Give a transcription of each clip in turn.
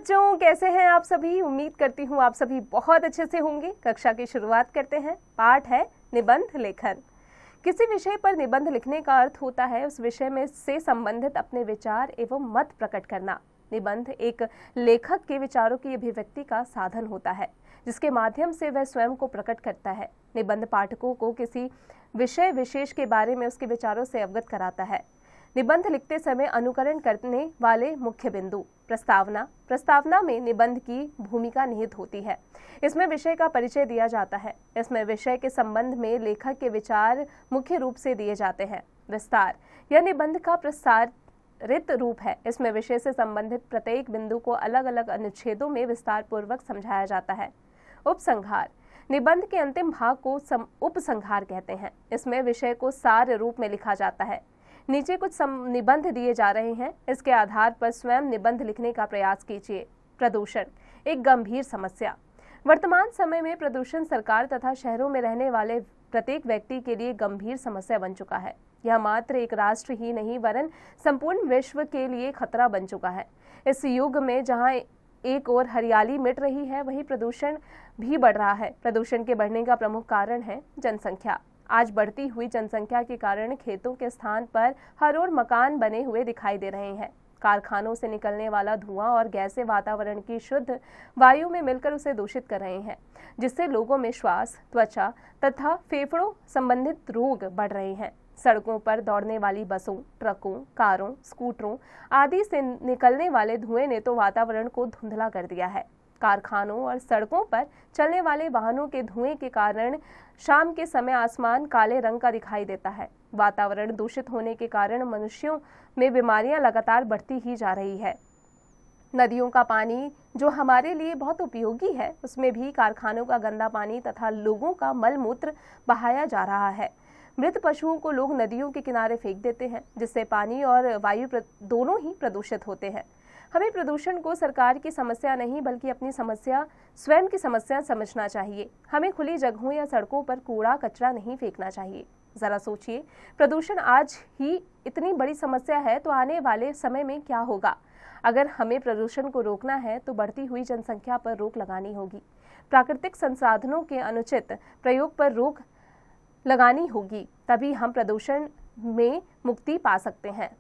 बच्चों, कैसे हैं आप सभी। उम्मीद करती हूँ आप सभी बहुत अच्छे से होंगे। कक्षा की शुरुआत करते हैं। पाठ है निबंध लेखन। किसी विषय पर निबंध लिखने का अर्थ होता है उस विषय में से संबंधित अपने विचार एवं मत प्रकट करना। निबंध एक लेखक के विचारों की अभिव्यक्ति का साधन होता है जिसके माध्यम से वह स्वयं को प्रकट करता है। निबंध पाठकों को किसी विषय विशेष के बारे में उसके विचारों से अवगत कराता है। निबंध लिखते समय अनुकरण करने वाले मुख्य बिंदु। प्रस्तावना में निबंध की भूमिका निहित होती है। इसमें विषय का परिचय दिया जाता है। इसमें विषय के संबंध में लेखक के विचार मुख्य रूप से दिए जाते हैं। विस्तार यह निबंध का प्रसारित रूप है। इसमें विषय से संबंधित प्रत्येक बिंदु को अलग अलग अनुच्छेदों में विस्तार पूर्वक समझाया जाता है। उपसंहार निबंध के अंतिम भाग को उपसंहार कहते हैं। इसमें विषय को सार रूप में लिखा जाता है। नीचे कुछ निबंध दिए जा रहे हैं, इसके आधार पर स्वयं निबंध लिखने का प्रयास कीजिए। प्रदूषण एक गंभीर समस्या। वर्तमान समय में प्रदूषण सरकार तथा शहरों में रहने वाले प्रत्येक व्यक्ति के लिए गंभीर समस्या बन चुका है। यह मात्र एक राष्ट्र ही नहीं वरन संपूर्ण विश्व के लिए खतरा बन चुका है। इस युग में जहां एक ओर हरियाली मिट रही है, वहीं प्रदूषण भी बढ़ रहा है। प्रदूषण के बढ़ने का प्रमुख कारण है जनसंख्या। आज बढ़ती हुई जनसंख्या के कारण खेतों के स्थान पर हर ओर मकान बने हुए दिखाई दे रहे हैं। कारखानों से निकलने वाला धुआं और गैसें वातावरण की शुद्ध वायु में मिलकर उसे दूषित कर रहे हैं, जिससे लोगों में श्वास, त्वचा तथा फेफड़ों संबंधित रोग बढ़ रहे हैं। सड़कों पर दौड़ने वाली बसों, ट्रकों, कारों, स्कूटरों आदि से निकलने वाले धुएं ने तो वातावरण को धुंधला कर दिया है। कारखानों और सड़कों पर चलने वाले वाहनों के धुएं के कारण शाम के समय आसमान काले रंग का दिखाई देता है। वातावरण दूषित होने के कारण मनुष्यों में बीमारियां लगातार बढ़ती ही जा रही है। नदियों का पानी जो हमारे लिए बहुत उपयोगी है, उसमें भी कारखानों का गंदा पानी तथा लोगों का मल मूत्र बहाया जा रहा है। मृत पशुओं को लोग नदियों के किनारे फेंक देते हैं, जिससे पानी और वायु दोनों ही प्रदूषित होते हैं। हमें प्रदूषण को सरकार की समस्या नहीं बल्कि अपनी समस्या, स्वयं की समस्या समझना चाहिए। हमें खुली जगहों या सड़कों पर कूड़ा कचरा नहीं फेंकना चाहिए। जरा सोचिए, प्रदूषण आज ही इतनी बड़ी समस्या है तो आने वाले समय में क्या होगा। अगर हमें प्रदूषण को रोकना है तो बढ़ती हुई जनसंख्या पर रोक लगानी होगी। प्राकृतिक संसाधनों के अनुचित प्रयोग पर रोक लगानी होगी, तभी हम प्रदूषण में मुक्ति पा सकते हैं।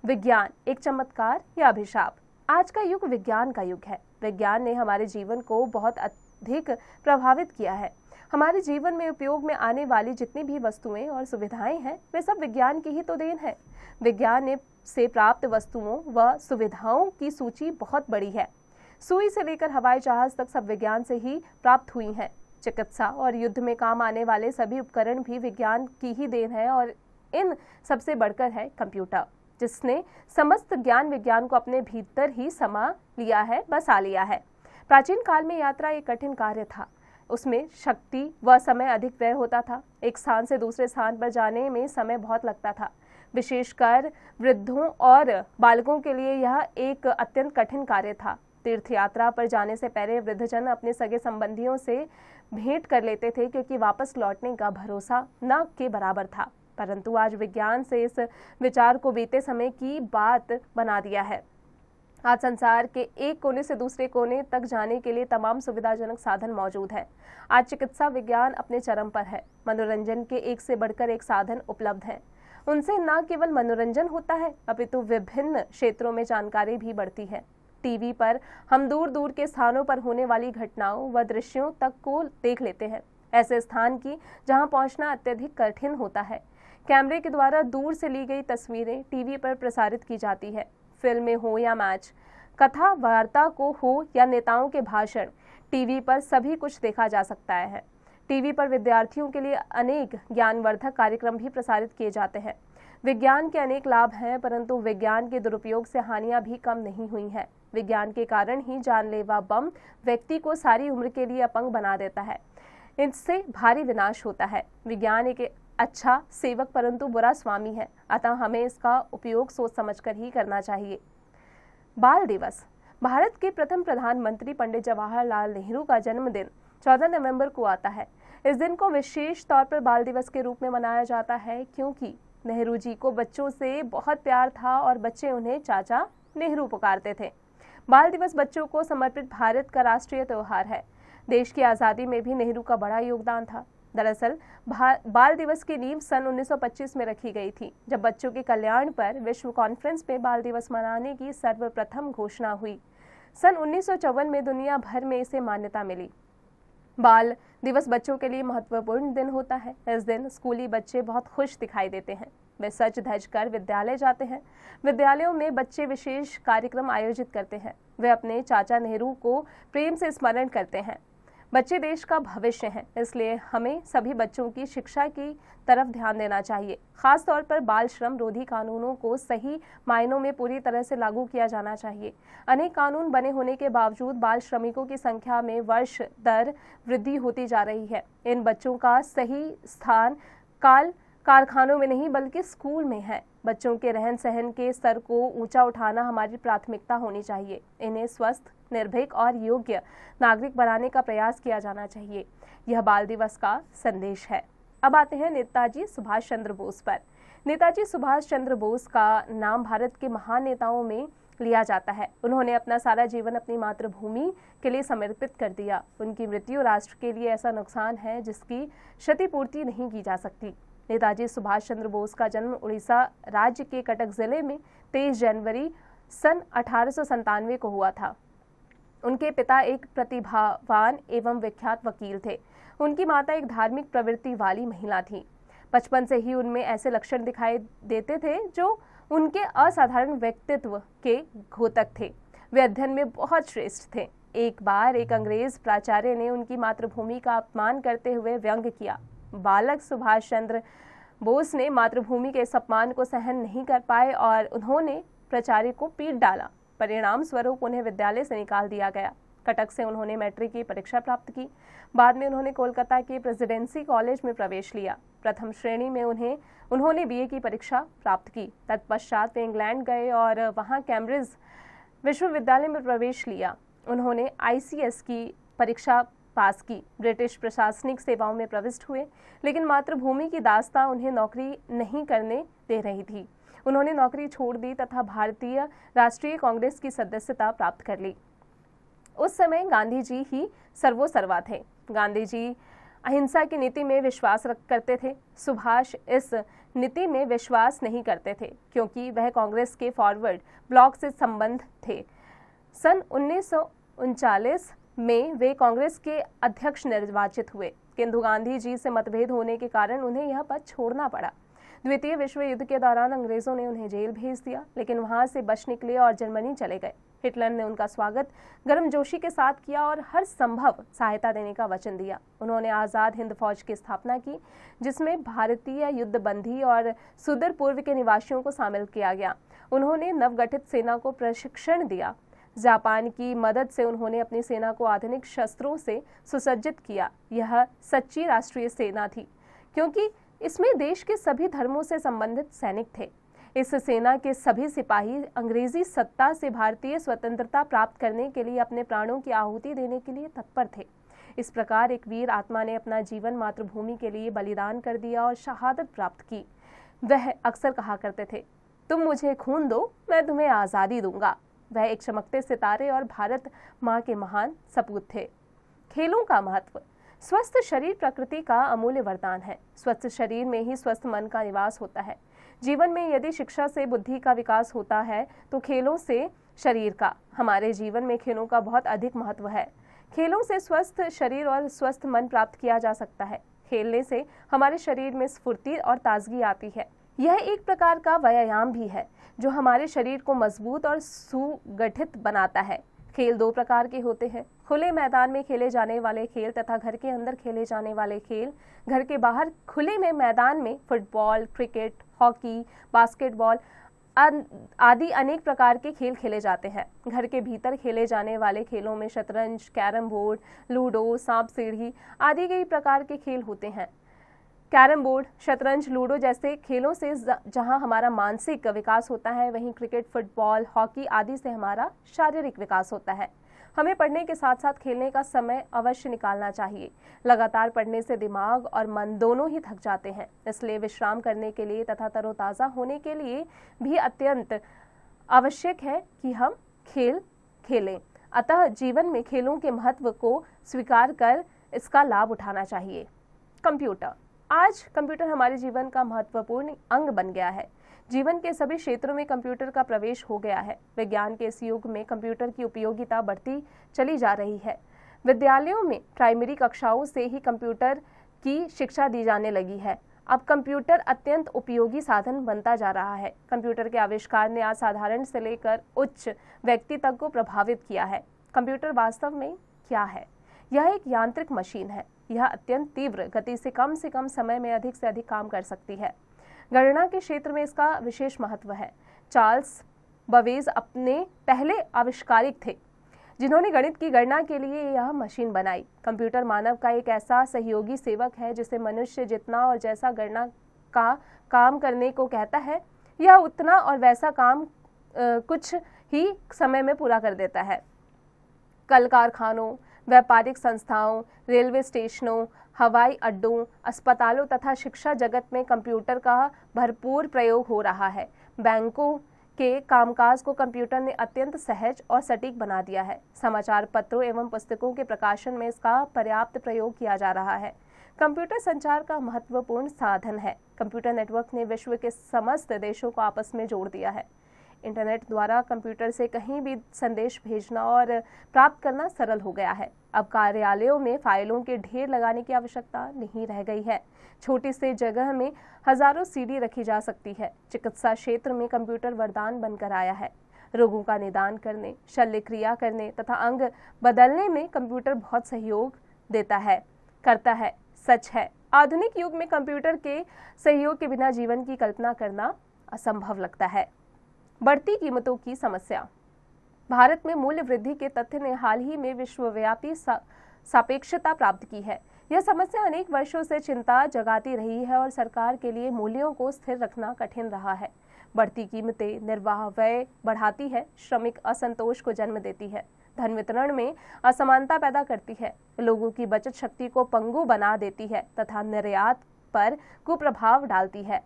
विज्ञान एक चमत्कार या अभिशाप। आज का युग विज्ञान का युग है। विज्ञान ने हमारे जीवन को बहुत अधिक प्रभावित किया है। हमारे जीवन में उपयोग में आने वाली जितनी भी वस्तुएं और सुविधाएं हैं, वे सब विज्ञान की ही तो देन है। विज्ञान से प्राप्त वस्तुओं व सुविधाओं की सूची बहुत बड़ी है। सुई से लेकर हवाई जहाज तक सब विज्ञान से ही प्राप्त हुई हैं। चिकित्सा और युद्ध में काम आने वाले सभी उपकरण भी विज्ञान की ही देन है और इन सबसे बढ़कर है कंप्यूटर, जिसने समस्त ज्ञान विज्ञान को अपने भीतर ही समा लिया है, बसा लिया है। प्राचीन काल में यात्रा एक कठिन कार्य था। उसमें शक्ति व समय अधिक व्यय होता था। एक स्थान से दूसरे स्थान पर जाने में समय बहुत लगता था। विशेषकर वृद्धों और बालकों के लिए यह एक अत्यंत कठिन कार्य था। तीर्थ यात्रा पर जाने से पहले वृद्धजन अपने सगे संबंधियों से भेंट कर लेते थे, क्योंकि वापस लौटने का भरोसा न के बराबर था। परंतु आज विज्ञान से इस विचार को बीते समय की बात बना दिया है। आज संसार के एक कोने से दूसरे कोने तक जाने के लिए तमाम सुविधाजनक साधन मौजूद है। आज चिकित्सा विज्ञान अपने चरम पर है। मनोरंजन के एक से बढ़कर एक साधन उपलब्ध हैं। उनसे न केवल मनोरंजन होता है, अपितु विभिन्न क्षेत्रों में जानकारी भी बढ़ती है। टीवी पर हम दूर दूर के स्थानों पर होने वाली घटनाओं व दृश्यों तक को देख लेते हैं, ऐसे स्थान की जहां पहुंचना अत्यधिक कठिन होता है। कैमरे के द्वारा दूर से ली गई तस्वीरें टीवी पर प्रसारित की जाती है। फिल्में हो या मैच, कथा वार्ता को हो या नेताओं के भाषण, टीवी पर सभी कुछ देखा जा सकता है। टीवी पर विद्यार्थियों के लिए अनेक ज्ञानवर्धक कार्यक्रम भी प्रसारित किए जाते हैं। विज्ञान के अनेक लाभ हैं, परंतु विज्ञान के दुरुपयोग से हानियां भी कम नहीं हुई हैं। विज्ञान के कारण ही जानलेवा बम व्यक्ति को सारी उम्र के लिए अपंग बना देता है। इससे भारी विनाश होता है। विज्ञान एक अच्छा सेवक परंतु बुरा स्वामी है, अतः हमें इसका उपयोग सोच समझकर ही करना चाहिए। बाल दिवस। भारत के प्रथम प्रधानमंत्री पंडित जवाहरलाल नेहरू का जन्मदिन 14 नवंबर को आता है। इस दिन को विशेष तौर पर बाल दिवस के रूप में मनाया जाता है, क्योंकि नेहरू जी को बच्चों से बहुत प्यार था और बच्चे उन्हें चाचा नेहरू पुकारते थे। बाल दिवस बच्चों को समर्पित भारत का राष्ट्रीय त्योहार है। देश की आज़ादी में भी नेहरू का बड़ा योगदान था। दरअसल बाल दिवस की नींव सन 1925 में रखी गई थी, जब बच्चों के कल्याण पर विश्व कॉन्फ्रेंस में बाल दिवस मनाने की सर्वप्रथम घोषणा हुई। सन 1954 में दुनिया भर में इसे मान्यता मिली। बाल दिवस बच्चों के लिए महत्वपूर्ण दिन होता है। इस दिन स्कूली बच्चे बहुत खुश दिखाई देते हैं। वे सज धज कर विद्यालय जाते हैं। विद्यालयों में बच्चे विशेष कार्यक्रम आयोजित करते हैं। वे अपने चाचा नेहरू को प्रेम से स्मरण करते हैं। बच्चे देश का भविष्य हैं, इसलिए हमें सभी बच्चों की शिक्षा की तरफ ध्यान देना चाहिए। खास तौर पर बाल श्रम रोधी कानूनों को सही मायनों में पूरी तरह से लागू किया जाना चाहिए। अनेक कानून बने होने के बावजूद बाल श्रमिकों की संख्या में वर्ष दर वृद्धि होती जा रही है। इन बच्चों का सही स्थान कारखानों में नहीं बल्कि स्कूल में है। बच्चों के रहन सहन के स्तर को ऊंचा उठाना हमारी प्राथमिकता होनी चाहिए। इन्हें स्वस्थ, निर्भीक और योग्य नागरिक बनाने का प्रयास किया जाना चाहिए। यह बाल दिवस का संदेश है। अब आते हैं नेताजी सुभाष चंद्र बोस पर। नेताजी सुभाष चंद्र बोस का नाम भारत के महान नेताओं में लिया जाता है। उन्होंने अपना सारा जीवन अपनी मातृभूमि के लिए समर्पित कर दिया। उनकी मृत्यु राष्ट्र के लिए ऐसा नुकसान है जिसकी क्षतिपूर्ति नहीं की जा सकती। नेताजी सुभाष चंद्र बोस का जन्म उड़ीसा राज्य के कटक जिले में 23 जनवरी सन 1897 को हुआ था। उनके पिता एक प्रतिभावान एवं विख्यात वकील थे। उनकी माता एक धार्मिक प्रवृत्ति वाली महिला थी। बचपन से ही उनमें ऐसे लक्षण दिखाई देते थे जो उनके असाधारण व्यक्तित्व के घोतक थे। वे अध्ययन में बहुत श्रेष्ठ थे। एक बार एक अंग्रेज प्राचार्य ने उनकी मातृभूमि का अपमान करते हुए व्यंग किया। बालक सुभाष चंद्र बोस ने मातृभूमि के इस अपमान को सहन नहीं कर पाए और उन्होंने प्राचार्य को पीट डाला। परिणाम स्वरूप उन्हें विद्यालय से निकाल दिया गया। कटक से उन्होंने मैट्रिक की परीक्षा प्राप्त की। बाद में उन्होंने कोलकाता के प्रेसिडेंसी कॉलेज में प्रवेश लिया। प्रथम श्रेणी में उन्होंने बीए की परीक्षा प्राप्त की। तत्पश्चात वे इंग्लैंड गए और वहां कैम्ब्रिज विश्वविद्यालय में प्रवेश लिया। उन्होंने आईसीएस की परीक्षा पास की। ब्रिटिश प्रशासनिक सेवाओं में प्रविष्ट हुए, लेकिन मातृभूमि की दास्तां उन्हें नौकरी नहीं करने दे रही थी। उन्होंने नौकरी छोड़ दी तथा भारतीय राष्ट्रीय कांग्रेस की सदस्यता प्राप्त कर ली। उस समय गांधी जी ही सर्वोसर्वा थे। गांधी जी अहिंसा की नीति में विश्वास करते थे। सुभाष इस नीति में विश्वास नहीं करते थे क्योंकि वह कांग्रेस के फॉरवर्ड ब्लॉक से संबंध थे। सन 1939 में वे कांग्रेस के अध्यक्ष निर्वाचित हुए, किंतु गांधी जी से मतभेद होने के कारण उन्हें यह पद छोड़ना पड़ा। द्वितीय विश्व युद्ध के दौरान अंग्रेजों ने उन्हें जेल भेज दिया, लेकिन वहां से बच निकले और जर्मनी चले गए। हिटलर ने उनका स्वागत गर्मजोशी के साथ किया और हर संभव सहायता देने का वचन दिया। उन्होंने आज़ाद हिंद फौज की स्थापना की, जिसमें भारतीय युद्धबंदी और सुदूर पूर्व के निवासियों को शामिल किया गया। उन्होंने नवगठित सेना को प्रशिक्षण दिया। जापान की मदद से उन्होंने अपनी सेना को आधुनिक शस्त्रों से सुसज्जित किया। यह सच्ची राष्ट्रीय सेना थी क्योंकि इसमें देश के सभी धर्मों से संबंधित सैनिक थे। इस सेना के सभी सिपाही अंग्रेजी सत्ता से भारतीय स्वतंत्रता प्राप्त करने के लिए अपने प्राणों की आहुति देने के लिए तत्पर थे। इस प्रकार एक वीर आत्मा ने अपना जीवन मातृभूमि के लिए बलिदान कर दिया और शहादत प्राप्त की। वह अक्सर कहा करते थे, तुम मुझे खून दो, मैं तुम्हें आज़ादी दूंगा। वह एक चमकते सितारे और भारत माँ के महान सपूत थे। खेलों का महत्व। स्वस्थ शरीर प्रकृति का अमूल्य वरदान है। स्वस्थ शरीर में ही स्वस्थ मन का निवास होता है। जीवन में यदि शिक्षा से बुद्धि का विकास होता है तो खेलों से शरीर का। हमारे जीवन में खेलों का बहुत अधिक महत्व है। खेलों से स्वस्थ शरीर और स्वस्थ मन प्राप्त किया जा सकता है। खेलने से हमारे शरीर में स्फूर्ति और ताजगी आती है। यह एक प्रकार का व्यायाम भी है जो हमारे शरीर को मजबूत और सुगठित बनाता है। खेल दो प्रकार के होते हैं, खुले मैदान में खेले जाने वाले खेल तथा घर के अंदर खेले जाने वाले खेल। घर के बाहर खुले में मैदान में फुटबॉल, क्रिकेट, हॉकी, बास्केटबॉल आदि अनेक प्रकार के खेल खेले जाते हैं। घर के भीतर खेले जाने वाले खेलों में शतरंज, कैरम बोर्ड, लूडो, सांप सीढ़ी आदि कई प्रकार के खेल होते हैं। कैरम बोर्ड, शतरंज, लूडो जैसे खेलों से जहां हमारा मानसिक विकास होता है, वहीं क्रिकेट, फुटबॉल, हॉकी आदि से हमारा शारीरिक विकास होता है। हमें पढ़ने के साथ साथ खेलने का समय अवश्य निकालना चाहिए। लगातार पढ़ने से दिमाग और मन दोनों ही थक जाते हैं, इसलिए विश्राम करने के लिए तथा तरोताज़ा होने के लिए भी अत्यंत आवश्यक है कि हम खेल खेलें। अतः जीवन में खेलों के महत्व को स्वीकार कर इसका लाभ उठाना चाहिए। कंप्यूटर। आज कंप्यूटर हमारे जीवन का महत्वपूर्ण अंग बन गया है। जीवन के सभी क्षेत्रों में कंप्यूटर का प्रवेश हो गया है। विज्ञान के इस युग में कंप्यूटर की उपयोगिता बढ़ती चली जा रही है। विद्यालयों में प्राइमरी कक्षाओं से ही कंप्यूटर की शिक्षा दी जाने लगी है। अब कंप्यूटर अत्यंत उपयोगी साधन बनता जा रहा है। कंप्यूटर के आविष्कार ने आज साधारण से लेकर उच्च व्यक्ति तक को प्रभावित किया है। कंप्यूटर वास्तव में क्या है? यह एक यांत्रिक मशीन है। यह अत्यंत तीव्र गति से कम समय में अधिक से अधिक काम कर सकती है। गणना के क्षेत्र में इसका विशेष महत्व है। चार्ल्स बवेज अपने पहले आविष्कारक थे जिन्होंने गणित की गणना के लिए यह मशीन बनाई। कंप्यूटर मानव का एक ऐसा सहयोगी सेवक है जिसे मनुष्य जितना और जैसा गणना का काम करने को कहता है, यह उतना और वैसा काम कुछ ही समय में पूरा कर देता है। कल कारखानों, व्यापारिक संस्थाओं, रेलवे स्टेशनों, हवाई अड्डों, अस्पतालों तथा शिक्षा जगत में कंप्यूटर का भरपूर प्रयोग हो रहा है। बैंकों के कामकाज को कंप्यूटर ने अत्यंत सहज और सटीक बना दिया है। समाचार पत्रों एवं पुस्तकों के प्रकाशन में इसका पर्याप्त प्रयोग किया जा रहा है। कंप्यूटर संचार का महत्वपूर्ण साधन है। कंप्यूटर नेटवर्क ने विश्व के समस्त देशों को आपस में जोड़ दिया है। इंटरनेट द्वारा कंप्यूटर से कहीं भी संदेश भेजना और प्राप्त करना सरल हो गया है। अब कार्यालयों में फाइलों के ढेर लगाने की आवश्यकता नहीं रह गई है। छोटी सी जगह में हजारों सीडी रखी जा सकती है। चिकित्सा क्षेत्र में कंप्यूटर वरदान बनकर आया है। रोगों का निदान करने, शल्य क्रिया करने तथा अंग बदलने में कंप्यूटर बहुत सहयोग करता है। सच है, आधुनिक युग में कंप्यूटर के सहयोग के बिना जीवन की कल्पना करना असंभव लगता है। बढ़ती कीमतों की समस्या। भारत में मूल्य वृद्धि के तथ्य ने हाल ही में विश्वव्यापी सापेक्षता प्राप्त की है। यह समस्या अनेक वर्षों से चिंता जगाती रही है और सरकार के लिए मूल्यों को स्थिर रखना कठिन रहा है। बढ़ती कीमतें निर्वाह व्यय बढ़ाती है, श्रमिक असंतोष को जन्म देती है, धन वितरण में असमानता पैदा करती है, लोगों की बचत शक्ति को पंगु बना देती है तथा निर्यात पर कुप्रभाव डालती है।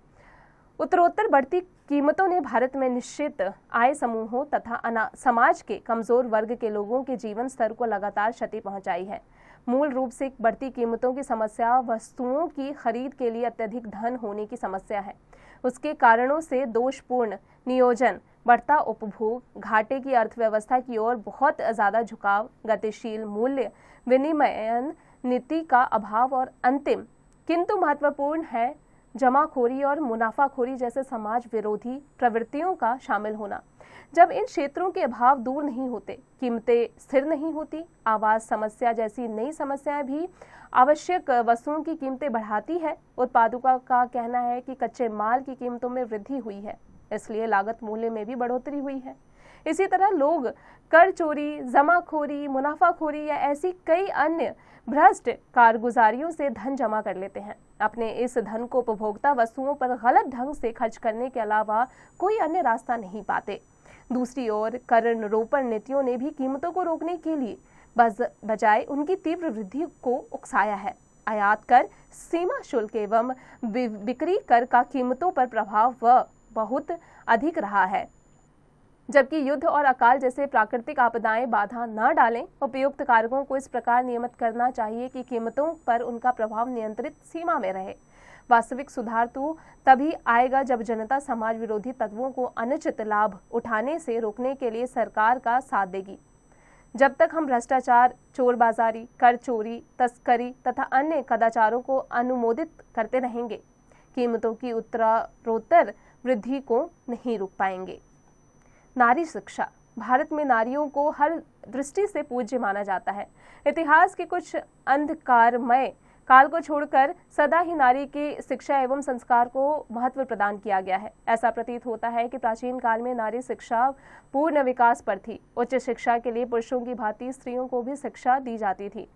उत्तरोत्तर बढ़ती कीमतों ने भारत में निश्चित आय समूहों तथा समाज के कमजोर वर्ग के लोगों के जीवन स्तर को लगातार क्षति पहुंचाई है। मूल रूप से बढ़ती कीमतों की समस्या वस्तुओं की खरीद के लिए अत्यधिक धन होने की समस्या है। उसके कारणों से दोषपूर्ण नियोजन, बढ़ता उपभोग, घाटे की अर्थव्यवस्था की ओर बहुत ज्यादा झुकाव, गतिशील मूल्य विनिमयन नीति का अभाव और अंतिम किंतु महत्वपूर्ण है जमाखोरी और मुनाफाखोरी जैसे समाज विरोधी प्रवृत्तियों का शामिल होना। जब इन क्षेत्रों के अभाव दूर नहीं होते, कीमतें स्थिर नहीं होती, आवास समस्या जैसी नई समस्याएं भी आवश्यक वस्तुओं की कीमतें बढ़ाती है। उत्पादकों का कहना है कि कच्चे माल की कीमतों में वृद्धि हुई है, इसलिए लागत मूल्य में भी बढ़ोतरी हुई है। इसी तरह लोग कर चोरी, जमाखोरी, मुनाफाखोरी या ऐसी कई अन्य भ्रष्ट कारगुजारियों से धन जमा कर लेते हैं। अपने इस धन को उपभोक्ता वस्तुओं पर गलत ढंग से खर्च करने के अलावा कोई अन्य रास्ता नहीं पाते। दूसरी ओर कर रोपण नीतियों ने भी कीमतों को रोकने के लिए बजाय उनकी तीव्र वृद्धि को उकसाया है। आयात कर, सीमा शुल्क एवं बिक्री कर का कीमतों पर प्रभाव बहुत अधिक रहा है, जबकि युद्ध और अकाल जैसे प्राकृतिक आपदाएं बाधा न डालें। उपयुक्त कारकों को इस प्रकार नियमित करना चाहिए कि कीमतों पर उनका प्रभाव नियंत्रित सीमा में रहे। वास्तविक सुधार तो तभी आएगा जब जनता समाज विरोधी तत्वों को अनुचित लाभ उठाने से रोकने के लिए सरकार का साथ देगी। जब तक हम भ्रष्टाचार, चोरबाजारी, कर चोरी, तस्करी तथा अन्य कदाचारों को अनुमोदित करते रहेंगे, कीमतों की उत्तरोत्तर वृद्धि को नहीं रोक पाएंगे। नारी शिक्षा। भारत में नारियों को हर दृष्टि से पूज्य माना जाता है। इतिहास के कुछ अंधकारमय काल को छोड़कर सदा ही नारी की शिक्षा एवं संस्कार को महत्व प्रदान किया गया है। ऐसा प्रतीत होता है कि प्राचीन काल में नारी शिक्षा पूर्ण विकास पर थी। उच्च शिक्षा के लिए पुरुषों की भांति स्त्रियों को भी शिक्षा दी जाती थी।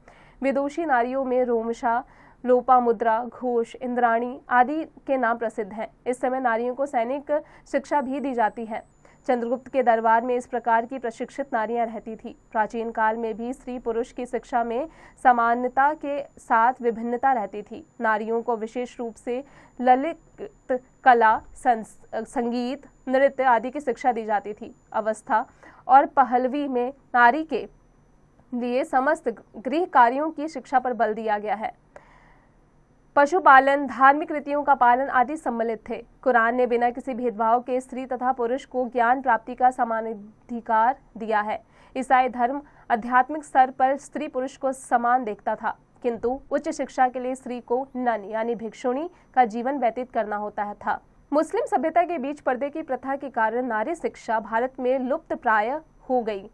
विदुषी नारियों में रोमशा, लोपामुद्रा, घोष, इंद्राणी आदि के नाम प्रसिद्ध हैं। इस समय नारियों को सैनिक शिक्षा भी दी जाती है। चंद्रगुप्त के दरबार में इस प्रकार की प्रशिक्षित नारियां रहती थी। प्राचीन काल में भी स्त्री पुरुष की शिक्षा में समानता के साथ विभिन्नता रहती थी। नारियों को विशेष रूप से ललित कला, संगीत, नृत्य आदि की शिक्षा दी जाती थी। अवस्था और पहलवी में नारी के लिए समस्त गृह कार्यों की शिक्षा पर बल दिया गया है। पशुपालन, धार्मिक रीतियों का पालन आदि सम्मिलित थे। कुरान ने बिना किसी भेदभाव के स्त्री तथा पुरुष को ज्ञान प्राप्ति का समानाधिकार दिया है। ईसाई धर्म आध्यात्मिक स्तर पर स्त्री पुरुष को समान देखता था, किंतु उच्च शिक्षा के लिए स्त्री को नन यानी भिक्षुणी का जीवन व्यतीत करना होता था। मुस्लिम सभ्यता के बीच पर्दे की प्रथा के कारण नारी शिक्षा भारत में लुप्त प्राय हो गई।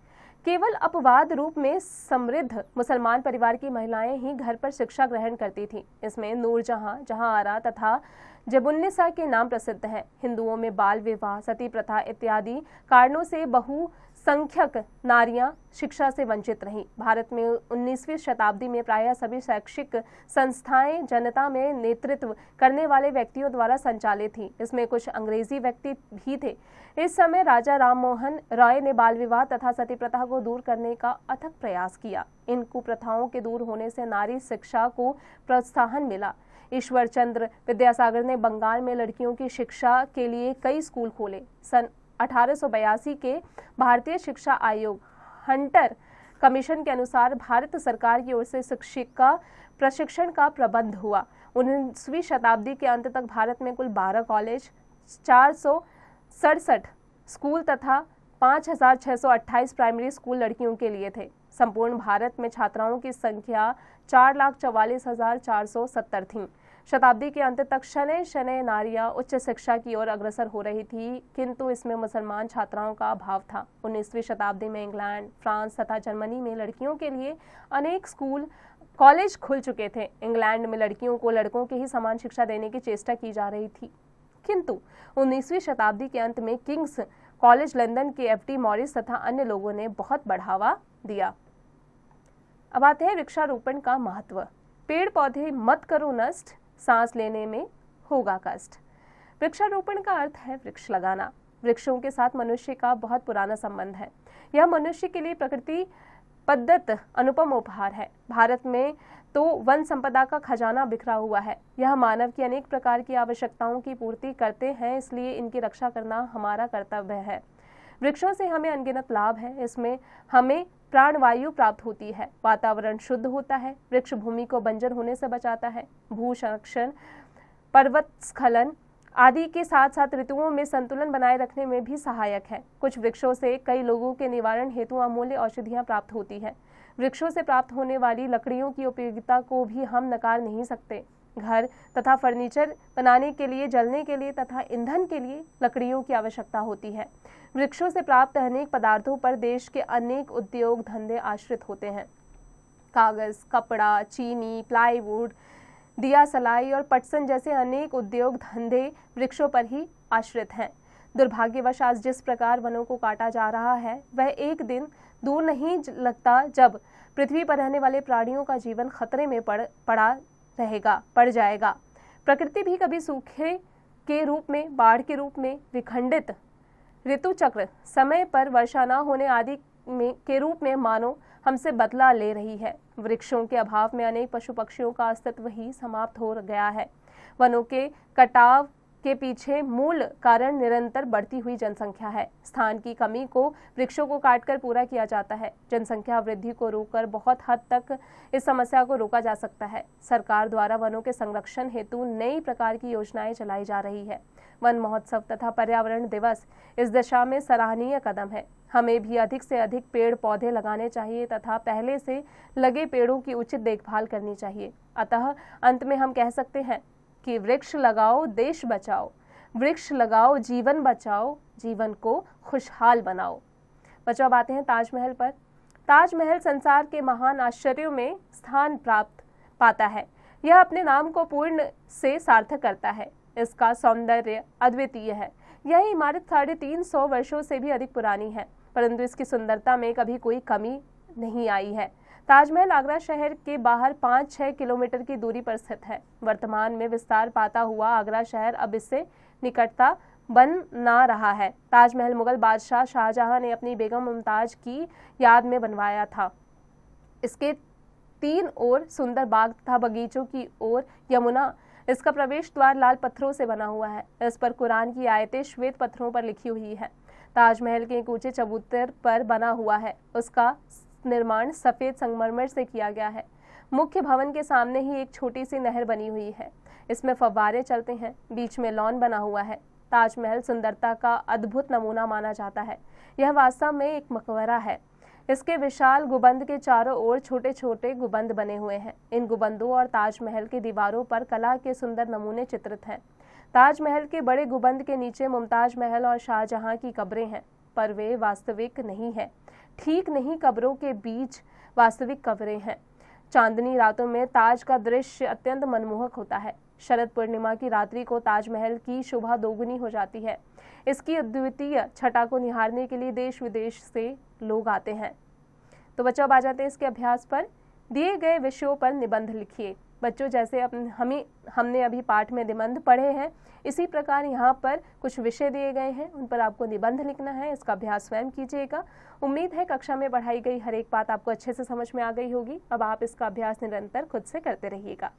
केवल अपवाद रूप में समृद्ध मुसलमान परिवार की महिलाएं ही घर पर शिक्षा ग्रहण करती थीं। इसमें नूरजहां, जहांआरा तथा जबुन्निसा के नाम प्रसिद्ध हैं। हिंदुओं में बाल विवाह, सती प्रथा इत्यादि कारणों से बहुसंख्यक नारियां शिक्षा से वंचित रहीं। भारत में 19वीं शताब्दी में प्रायः सभी शैक्षिक संस्थाएं जनता में नेतृत्व करने वाले व्यक्तियों द्वारा संचालित थीं। इसमें कुछ अंग्रेजी व्यक्ति भी थे। इस समय राजा राममोहन रॉय ने बाल विवाह तथा सती प्रथा को दूर करने का अथक प्रयास किया। इन कुप्रथाओं के दूर होने से नारी शिक्षा को प्रोत्साहन मिला। ईश्वर चंद्र विद्यासागर ने बंगाल में लड़कियों की शिक्षा के लिए कई स्कूल खोले। सन 1882 के भारतीय शिक्षा आयोग हंटर कमीशन के अनुसार भारत सरकार की ओर से शिक्षिका प्रशिक्षण का प्रबंध हुआ। 19वीं शताब्दी के अंत तक भारत में कुल 12 कॉलेज, 467 स्कूल तथा 5,628 प्राइमरी स्कूल लड़कियों के लिए थे। संपूर्ण भारत में छात्राओं की संख्या 4,44,470 थी। शताब्दी के अंत तक शनै शनै नारियां उच्च शिक्षा की ओर अग्रसर हो रही थी, किंतु इसमें मुसलमान छात्राओं का अभाव था। 19वीं शताब्दी में इंग्लैंड, फ्रांस तथा जर्मनी में लड़कियों के लिए अनेक स्कूल कॉलेज खुल चुके थे। इंग्लैंड में लड़कियों को लड़कों के ही समान शिक्षा देने की चेष्टा की जा रही थी, किंतु 19वीं शताब्दी के अंत में किंग्स कॉलेज लंदन के FT मॉरिस तथा अन्य लोगों ने बहुत बढ़ावा दिया। अब आते हैं वृक्षारोपण का महत्व। पेड़ पौधे मत करो नष्ट, सांस लेने में होगा कष्ट। वृक्षारोपण का अर्थ है वृक्ष लगाना। वृक्षों के साथ मनुष्य का बहुत पुराना संबंध है। यह मनुष्य के लिए प्रकृति प्रदत्त अनुपम उपहार है। भारत में तो वन संपदा का खजाना बिखरा हुआ है। यह मानव की अनेक प्रकार की आवश्यकताओं की पूर्ति करते हैं, इसलिए इनकी रक्षा करना हमारा कर्तव्य है। वृक्षों से हमें अनगिनत लाभ है। इसमें हमें प्राणवायु प्राप्त होती है, वातावरण शुद्ध होता है, वृक्ष भूमि को बंजर होने से बचाता है, भू संरक्षण, पर्वत स्खलन आदि के साथ साथ ऋतुओं में संतुलन बनाए रखने में भी सहायक है। कुछ वृक्षों से कई लोगों के निवारण हेतु अमूल्य औषधियां प्राप्त होती हैं। वृक्षों से प्राप्त होने वाली लकड़ियों की उपयोगिता को भी हम नकार नहीं सकते। घर तथा फर्नीचर बनाने के लिए, जलने के लिए तथा ईंधन के लिए लकड़ियों की आवश्यकता होती है। वृक्षों से प्राप्त अनेक पदार्थों पर देश के अनेक उद्योग धंधे आश्रित होते हैं। कागज, कपड़ा, चीनी, प्लाईवुड, दिया सलाई और पटसन जैसे अनेक उद्योग धंधे वृक्षों पर ही आश्रित हैं। दुर्भाग्यवश आज जिस प्रकार वनों को काटा जा रहा है, वह एक दिन दूर नहीं लगता जब पृथ्वी पर रहने वाले प्राणियों का जीवन खतरे में पड़ जाएगा। प्रकृति भी कभी सूखे के रूप में, बाढ़ के रूप में, विखंडित ऋतु चक्र, समय पर वर्षा न होने आदि के रूप में मानो हमसे बदला ले रही है। वृक्षों के अभाव में अनेक पशु पक्षियों का अस्तित्व ही समाप्त हो गया है। वनों के कटाव के पीछे मूल कारण निरंतर बढ़ती हुई जनसंख्या है। स्थान की कमी को वृक्षों को काटकर पूरा किया जाता है। जनसंख्या वृद्धि को रोककर बहुत हद तक इस समस्या को रोका जा सकता है। सरकार द्वारा वनों के संरक्षण हेतु नई प्रकार की योजनाएं चलाई जा रही है। वन महोत्सव तथा पर्यावरण दिवस इस दिशा में सराहनीय कदम है। हमें भी अधिक से अधिक पेड़ पौधे लगाने चाहिए तथा पहले से लगे पेड़ों की उचित देखभाल करनी चाहिए। अतः अंत में हम कह सकते हैं कि वृक्ष लगाओ, देश बचाओ, वृक्ष लगाओ, जीवन बचाओ, जीवन को खुशहाल बनाओ। बच्चों, अब आते हैं ताजमहल पर। ताजमहल संसार के महान आश्चर्यों में स्थान प्राप्त पाता है। यह अपने नाम को पूर्ण से सार्थक करता है। इसका सौंदर्य अद्वितीय है। यह इमारत 350 वर्षों से भी अधिक पुरानी है, परंतु इसकी सुंदरता में कभी कोई कमी नहीं आई है। ताजमहल आगरा शहर के बाहर 5-6 किलोमीटर की दूरी पर स्थित है। वर्तमान में विस्तार पाता हुआ आगरा शहर अब इससे निकटता बन ना रहा है। ताजमहल मुगल बादशाह शाहजहां ने अपनी बेगम मुमताज की याद में बनवाया था। इसके 3 ओर सुंदर बाग तथा बगीचों की ओर यमुना। इसका प्रवेश द्वार लाल पत्थरों से बना हुआ है। इस पर कुरान की आयतें श्वेत पत्थरों पर लिखी हुई है। ताजमहल के एक ऊंचे चबूतर पर बना हुआ है। उसका निर्माण सफेद संगमरमर से किया गया है। मुख्य भवन के सामने ही एक छोटी सी नहर बनी हुई है। इसमें फव्वारे चलते हैं। बीच में लॉन बना हुआ है। ताजमहल सुंदरता का अद्भुत नमूना माना जाता है। यह वास्तव में एक मकबरा है। इसके विशाल गुंबद के चारों ओर छोटे छोटे गुंबद बने हुए हैं। इन गुंबदों और ताजमहल की दीवारों पर कला के सुंदर नमूने चित्रित हैं। ताजमहल के बड़े गुंबद के नीचे मुमताज महल और शाहजहां की कब्रें हैं, पर वे वास्तविक नहीं है। ठीक नहीं, कब्रों के बीच वास्तविक कब्रें हैं। चांदनी रातों में ताज का दृश्य अत्यंत मनमोहक होता है। शरद पूर्णिमा की रात्रि को ताजमहल की शोभा दोगुनी हो जाती है। इसकी अद्वितीय छटा को निहारने के लिए देश विदेश से लोग आते हैं। तो बच्चों, अब आ जाते हैं इसके अभ्यास पर। दिए गए विषयों पर निबंध लिखिए। बच्चों, जैसे हमने अभी पाठ में निबंध पढ़े हैं, इसी प्रकार यहाँ पर कुछ विषय दिए गए हैं, उन पर आपको निबंध लिखना है। इसका अभ्यास स्वयं कीजिएगा। उम्मीद है कक्षा में पढ़ाई गई हर एक बात आपको अच्छे से समझ में आ गई होगी। अब आप इसका अभ्यास निरंतर खुद से करते रहिएगा।